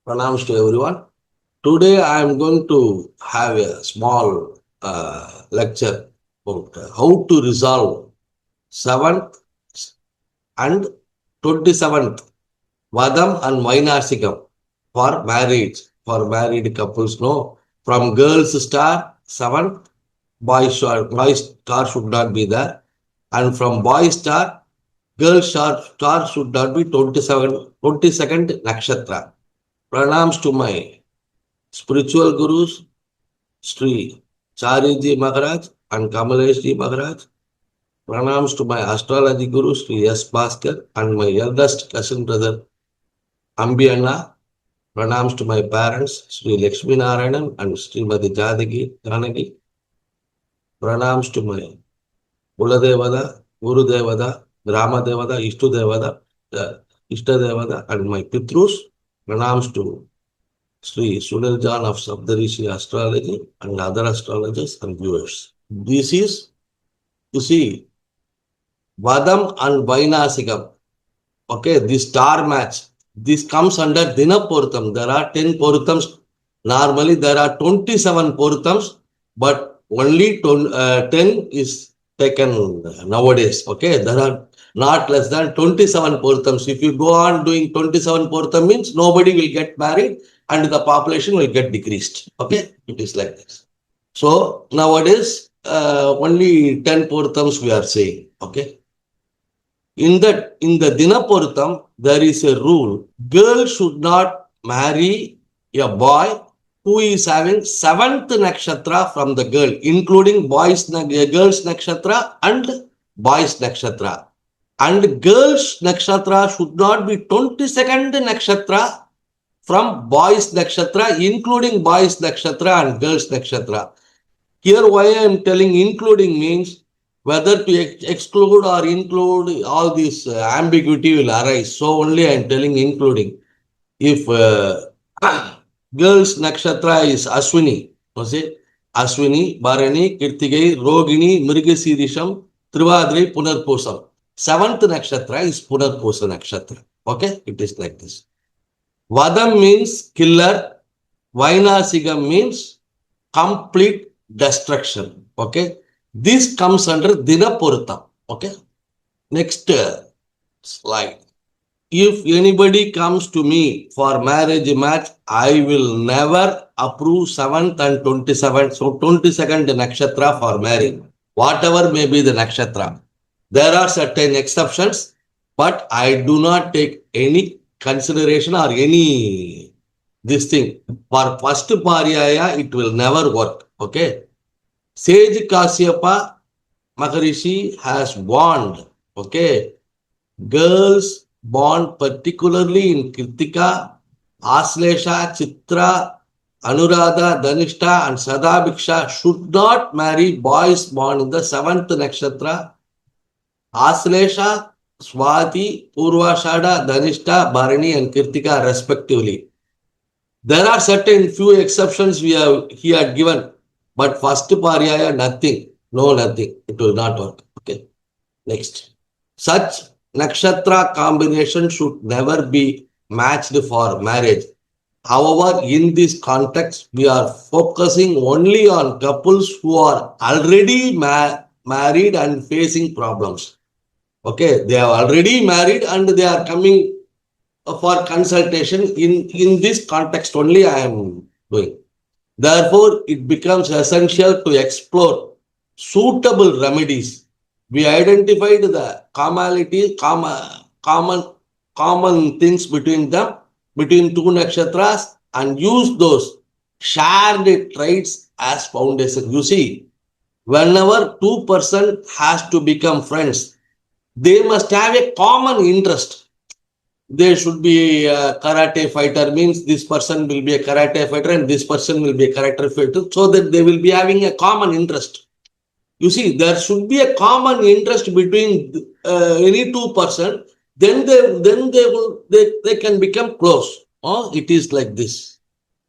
Pranams to everyone. Today I am going to have a small lecture about how to resolve 7th and 27th Vatham and Vainasikam for marriage, for married couples. No, from girls star 7th, boy star should not be there, and from boy star, girl star should not be 22nd Nakshatra. Pranams to my spiritual gurus, Sri Chariji Maharaj and Kamaleshji Maharaj. Pranams to my astrology guru, Sri S. Bhaskar, and my eldest cousin brother, Ambi Anna. Pranams to my parents, Sri Lakshmi Narayanan and Srimati Janagi. Pranams to my Kuladevada, Guru Devada, Grama Devada, Ishta Devada, and my Pitrus. Pranams to Sri Sunil Jan of Saptarishis Astrology and other astrologers and viewers. This is, you see, Vatham and Vainasikam. Okay, this star match. This comes under Dina Porutam. There are 10 Porutams. Normally, there are 27 Porutams, but only 10 is taken nowadays. Okay, there are not less than 27 Porutams. If you go on doing 27 Porutam means nobody will get married and the population will get decreased. Okay, it is like this. So nowadays, only 10 Porutams we are saying. Okay. In the Dinaporutam, there is a rule. Girl should not marry a boy who is having 7th nakshatra from the girl, including girl's nakshatra and boy's nakshatra. And girl's nakshatra should not be 22nd nakshatra from boy's nakshatra, including boy's nakshatra and girl's nakshatra. Here, why I am telling including means whether to exclude or include, all this ambiguity will arise. So only I am telling including. If girl's nakshatra is Aswini, say Aswini, Bharani, Kirtigai, Rogini, Mrigasirisham, Trivadri, Punarposam. 7th nakshatra is Punarposa nakshatra. Okay, it is like this. Vadam means killer, Vainasigam means complete destruction. Okay. This comes under Dinaporutam. Okay. Next slide. If anybody comes to me for marriage match, I will never approve 7th and 27th. So 22nd nakshatra for marriage. Whatever may be the nakshatra. There are certain exceptions, but I do not take any consideration or any this thing. For first paryaya, it will never work. Okay. Sage Kasyapa Maharishi has warned, okay, girls born particularly in Kritika, Aslesha, Chitra, Anuradha, Dhanishta and Sadabhiksha should not marry boys born in the 7th nakshatra, Aslesha, Swati, Purvashada, Dhanishta, Bharani and Kritika respectively. There are certain few exceptions we have here given. But first paryaya, nothing. No, nothing. It will not work. Okay. Next. Such nakshatra combination should never be matched for marriage. However, in this context, we are focusing only on couples who are already married and facing problems. Okay. They are already married and they are coming for consultation. In this context only I am doing. Therefore, it becomes essential to explore suitable remedies. We identified the commonalities, common things between them, between two nakshatras, and use those shared traits as foundation. You see, whenever two persons has to become friends, they must have a common interest. They should be a karate fighter, means this person will be a karate fighter and this person will be a karate fighter, so that they will be having a common interest. You see, there should be a common interest between any two persons, then they can become close. It is like this.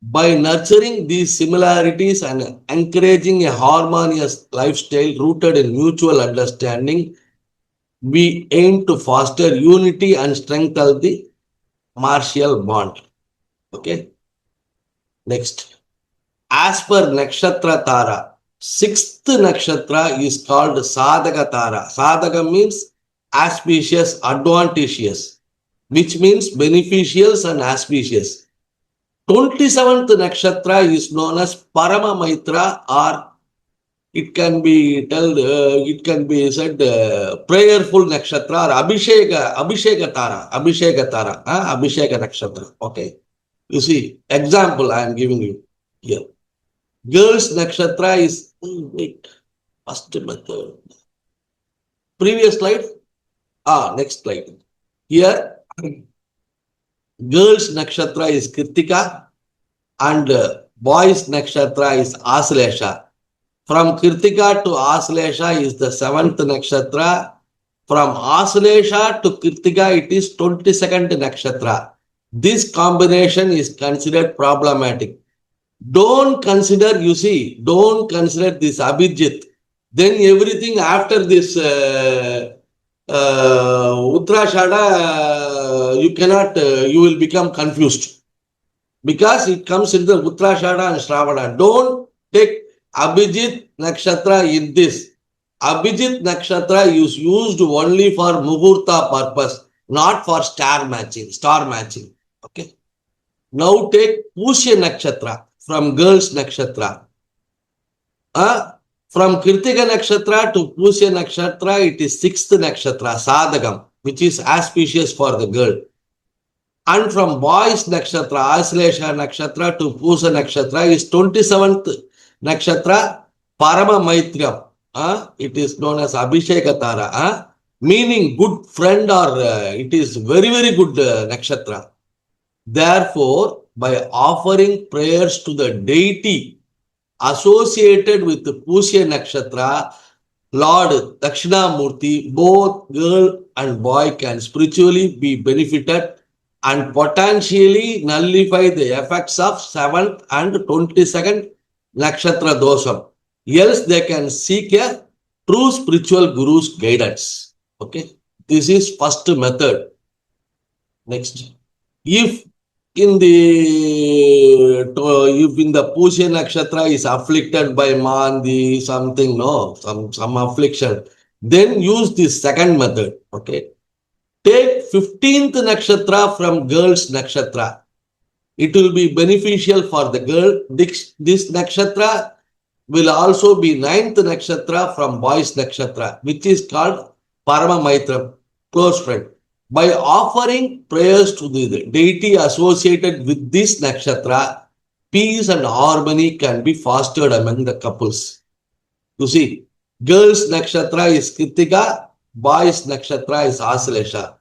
By nurturing these similarities and encouraging a harmonious lifestyle rooted in mutual understanding, we aim to foster unity and strengthen the martial bond. Okay. Next. As per Nakshatra Tara, sixth Nakshatra is called Sadhaka Tara. Sadhaka means auspicious, advantageous, which means beneficial and auspicious. 27th Nakshatra is known as Parama Maitra, or it can be said prayerful nakshatra or Abhisheka Tara, Abhisheka Nakshatra. Okay. You see, example I am giving you here. Girls nakshatra is, wait, first method. Previous slide. Next slide. Here, girls nakshatra is Kritika and boys nakshatra is Aslesha. From Kritika to Aslesha is the 7th nakshatra. From Aslesha to Kritika it is 22nd nakshatra. This combination is considered problematic. Don't consider this Abhijit. Then everything after this Uttarashada, you will become confused. Because it comes in the Uttarashada and Shravana. Don't take Abhijit Nakshatra in this. Abhijit Nakshatra is used only for Muhurta purpose, not for star matching. Okay. Now take Pushya Nakshatra from girls Nakshatra. From Kritika Nakshatra to Pushya Nakshatra, it is 6th Nakshatra, Sadhagam, which is auspicious for the girl. And from boys Nakshatra, Aslesha Nakshatra to Pusa Nakshatra is 27th Nakshatra, Parama Maitram. It is known as Abhisheka Tara, meaning good friend, or it is very, very good Nakshatra. Therefore, by offering prayers to the deity associated with the Pusya Nakshatra, Lord Dakshinamurti, both girl and boy can spiritually be benefited and potentially nullify the effects of 7th and 22nd Nakshatra Dosam. Else they can seek a true spiritual guru's guidance. Okay. This is first method. Next. If in the Pushya Nakshatra is afflicted by Mandi, something, some affliction, then use this second method. Okay. Take 15th Nakshatra from girl's Nakshatra. It will be beneficial for the girl. This Nakshatra will also be 9th Nakshatra from boy's Nakshatra, which is called Parama Maitram, close friend. By offering prayers to the deity associated with this Nakshatra, peace and harmony can be fostered among the couples. You see, girl's Nakshatra is Kritika, boy's Nakshatra is Aslesha.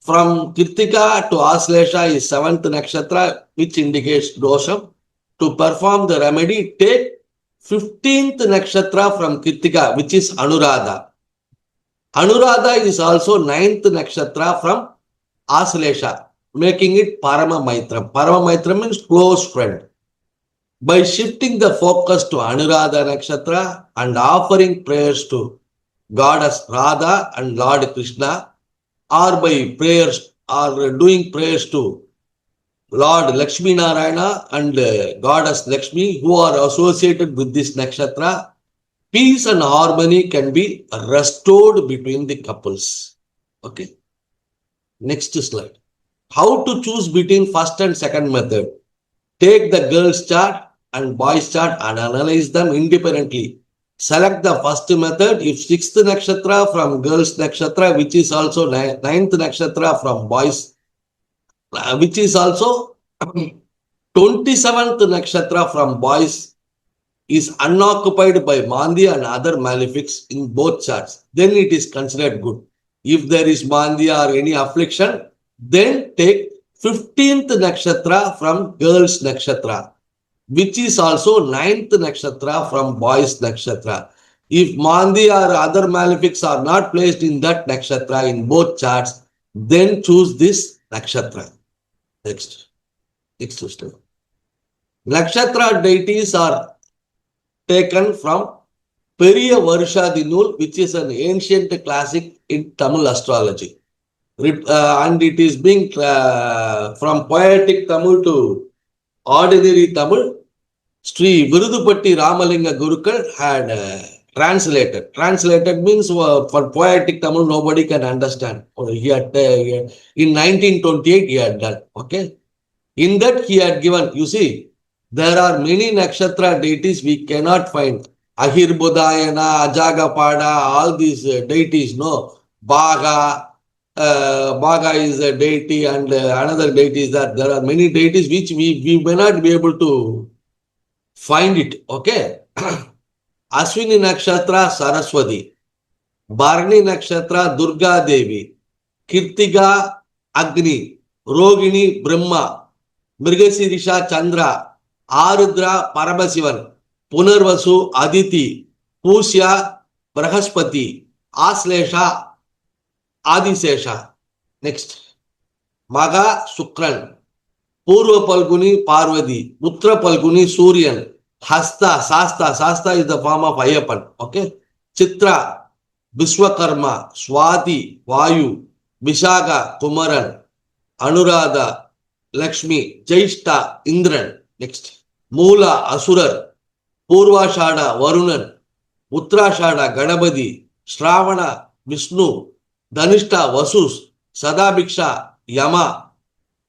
From Kritika to Aslesha is 7th Nakshatra, which indicates dosham. To perform the remedy, take 15th Nakshatra from Kritika, which is Anuradha. Anuradha is also 9th Nakshatra from Aslesha, making it Parama Maitram. Parama Maitram means close friend. By shifting the focus to Anuradha Nakshatra and offering prayers to Goddess Radha and Lord Krishna, or by prayers or doing prayers to Lord Lakshmi Narayana and Goddess Lakshmi, who are associated with this Nakshatra, peace and harmony can be restored between the couples. Okay. Next slide. How to choose between first and second method. Take the girl's chart and boy's chart and analyze them independently. Select the first method if 6th Nakshatra from girl's Nakshatra, which is also 9th Nakshatra from boys, which is also 27th Nakshatra from boys, is unoccupied by Mandi and other malefics in both charts, then it is considered good. If there is Mandi or any affliction, then take 15th Nakshatra from girl's Nakshatra, which is also 9th Nakshatra from boys' Nakshatra. If Mandi or other malefics are not placed in that Nakshatra in both charts, then choose this Nakshatra. Next step. Nakshatra deities are taken from Periya Varshadinul, which is an ancient classic in Tamil astrology. And it is being from poetic Tamil to ordinary Tamil. Sri Virudupatti Ramalinga Gurukul had translated. Translated means for poetic Tamil nobody can understand. He had in 1928 he had done. Okay. In that he had given, you see, there are many nakshatra deities we cannot find. Ahirbudayana, Ajagapada, all these deities, no. Bhaga, Bhaga is a deity and another deity is that. There are many deities which we may not be able to find it. Okay. Ashwini Nakshatra Saraswati, Bharani Nakshatra Durga Devi, Kirtiga Agni, Rogini Brahma, Mrigashirisha Chandra, Arudra Paramasivan, Punarvasu Aditi, Pusya Brahaspati, Aslesha Adisesha. Next. Maga Sukran, Purva Palguni Parvati, Uttra Palguni Suryan, Hasta, Sasta is the form of Ayappan. Okay. Chitra, Vishwakarma, Swati, Vayu, Vishaga, Kumaran, Anuradha, Lakshmi, Jaishta, Indran. Next. Mula, Asurar, Purvashada, Varunan, Uttrashada, Ganabadi, Shravana, Vishnu, Dhanishta, Vasus, Sadabhiksha, Yama,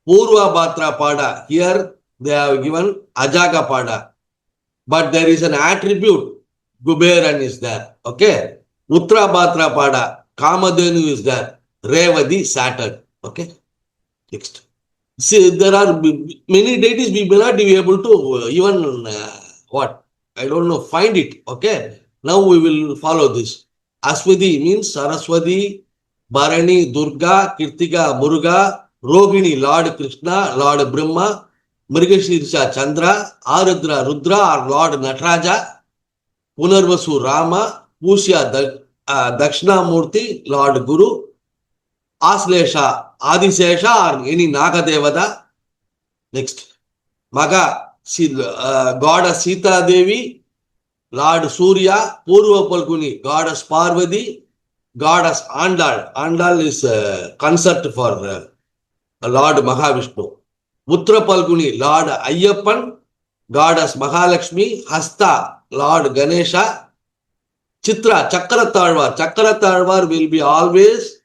Purva Bhatra Pada. Here they have given Ajaga Pada. But there is an attribute, Guberan is there. Okay. Uttra Bhatra Pada, Kamadhenu is there. Revadi, Saturn. Okay. Next. See, there are many deities we may not be able to even, I don't know, find it. Okay. Now we will follow this. Aswati means Saraswati, Bharani, Durga, Kirtika, Muruga, Rogini, Lord Krishna, Lord Brahma, Mrigashirsha Chandra, Arudra Rudra or Lord Nataraja, Punarvasu Rama, Pusya Dakshinamurti, Lord Guru, Aslesha Adisesha or any Nagadevada. Next. Maga, Goddess Sita Devi, Lord Surya, Purva Palguni, Goddess Parvati, Goddess Andal. Andal is a consort for Lord Mahavishnu. Uttra Palguni, Lord Ayyappan, Goddess Mahalakshmi, Hasta, Lord Ganesha, Chitra, Chakratarvar. Chakratarvar will be always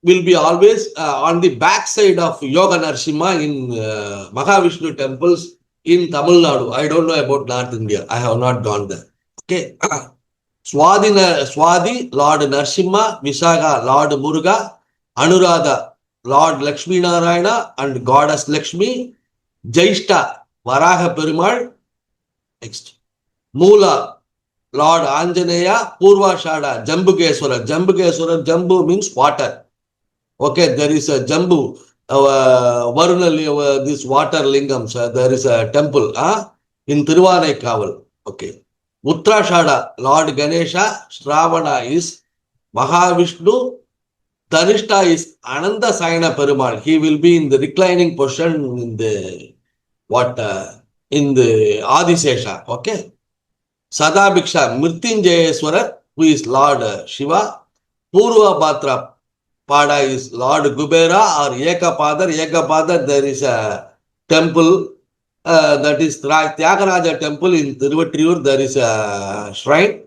on the back side of Yoga Narsimha in Mahavishnu temples in Tamil Nadu. I don't know about North India. I have not gone there. Okay. Swadi, Lord Narsimha, Visaga, Lord Muruga, Anuradha, Lord Lakshmi Narayana and Goddess Lakshmi, Jaishta, Varaha Perumal. Next. Mula, Lord Anjaneya, Purvashada, Jambukeswara. Jambukeswara, Jambu means water. Okay, there is a Jambu, Varuna, this water lingams. There is a temple in Tiruvannaikaval. Okay. Uttrashada, Lord Ganesha, Shravana is Mahavishnu, Dhanishta is Ananda Sayana Perumal. He will be in the reclining position in the Adisesha. Okay. Sadabhiksha, Mrityunjayeswara, who is Lord Shiva. Purva Bhatra Pada is Lord Gubera or Ekapadar. Ekapadar, there is a temple that is Tyagaraja temple in Tiruvattirur. There is a shrine.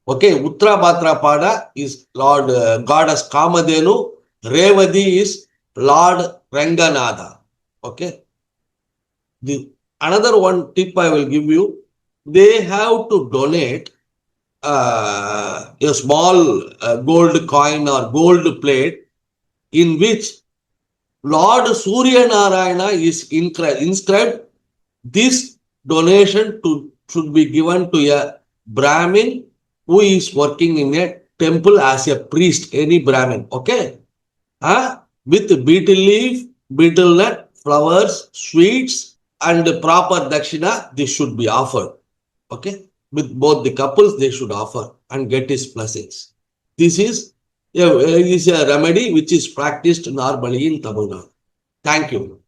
Okay, Uttra Bhatra Pada is Lord Goddess Kamadhenu. Revadi is Lord Ranganatha. Okay. Another one tip I will give you. They have to donate a small gold coin or gold plate in which Lord Surya Narayana is inscribed. This donation should be given to a Brahmin who is working in a temple as a priest, any Brahmin. Okay. With betel leaf, betel nut, flowers, sweets, and proper dakshina, this should be offered. Okay. With both the couples, they should offer and get his blessings. This is a remedy which is practiced normally in Tamil Nadu. Thank you.